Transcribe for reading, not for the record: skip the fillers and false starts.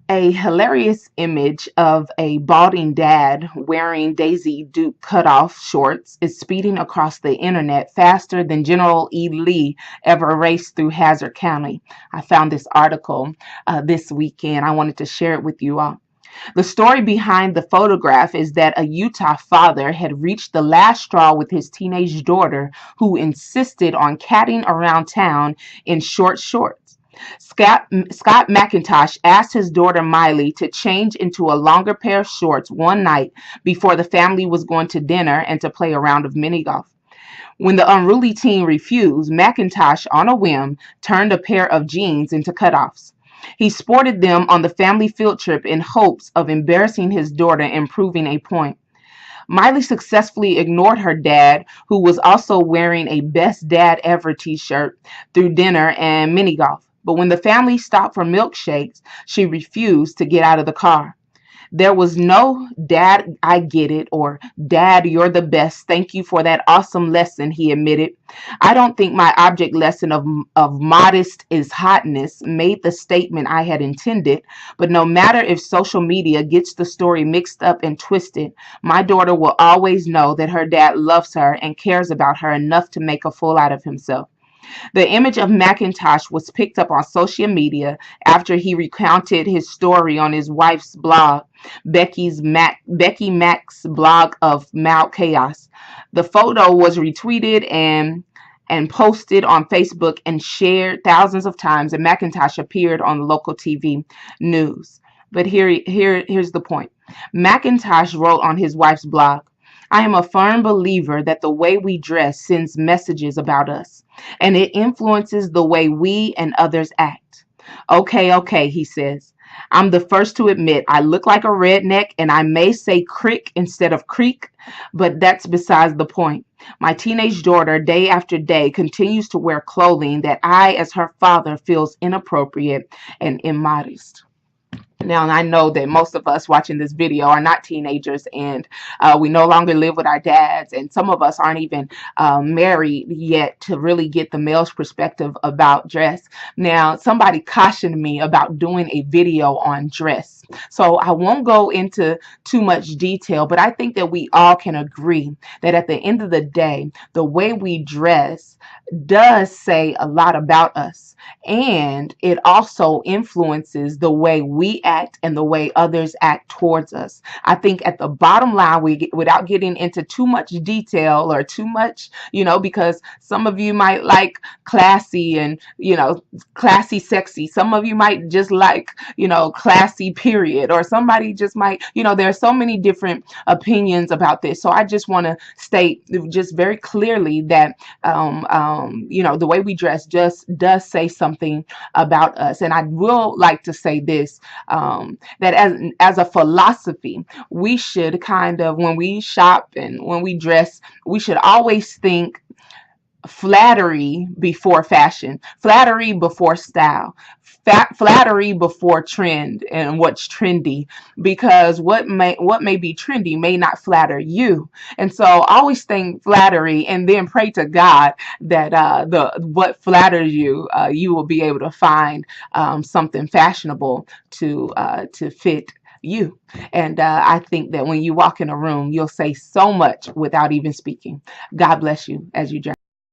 A hilarious image of a balding dad wearing Daisy Duke cutoff shorts is speeding across the internet faster than General E. Lee ever raced through Hazard County. I found this article this weekend. I wanted to share it with you all. The story behind the photograph is that a Utah father had reached the last straw with his teenage daughter, who insisted on catting around town in short shorts. Scott McIntosh asked his daughter Miley to change into a longer pair of shorts one night before the family was going to dinner and to play a round of mini golf. When the unruly teen refused, McIntosh, on a whim, turned a pair of jeans into cutoffs. He sported them on the family field trip in hopes of embarrassing his daughter and proving a point. Miley successfully ignored her dad, who was also wearing a Best Dad Ever t-shirt, through dinner and mini golf. But when the family stopped for milkshakes, she refused to get out of the car. There was no "Dad, I get it," or "Dad, you're the best. Thank you for that awesome lesson," he admitted. I don't think my object lesson of modest is hotness made the statement I had intended, but no matter if social media gets the story mixed up and twisted, my daughter will always know that her dad loves her and cares about her enough to make a fool out of himself. The image of McIntosh was picked up on social media after he recounted his story on his wife's blog, Becky Mack's blog of Mount Chaos. The photo was retweeted and posted on Facebook and shared thousands of times, and McIntosh appeared on local TV news. But here's the point. McIntosh wrote on his wife's blog, "I am a firm believer that the way we dress sends messages about us, and it influences the way we and others act." Okay, he says. "I'm the first to admit I look like a redneck and I may say crick instead of creek, but that's besides the point. My teenage daughter, day after day, continues to wear clothing that I, as her father, feels inappropriate and immodest." Now, I know that most of us watching this video are not teenagers, and we no longer live with our dads, and some of us aren't even married yet to really get the male's perspective about dress. Now, somebody cautioned me about doing a video on dress, so I won't go into too much detail, but I think that we all can agree that at the end of the day, the way we dress does say a lot about us, and it also influences the way we act and the way others act towards us. I think at the bottom line, without getting into too much detail or too much, because some of you might like classy and, classy sexy. Some of you might just like, classy period, or somebody just might, there are so many different opinions about this. So I just want to state just very clearly that, the way we dress just does say something about us. And I will like to say this, that as a philosophy, we should kind of, when we shop and when we dress, we should always think flattery before fashion, flattery before style, flattery before trend and what's trendy, because what may be trendy may not flatter you. And so always think flattery and then pray to God that the what flatters you, you will be able to find something fashionable to fit you. And I think that when you walk in a room, you'll say so much without even speaking. God bless you as you journey.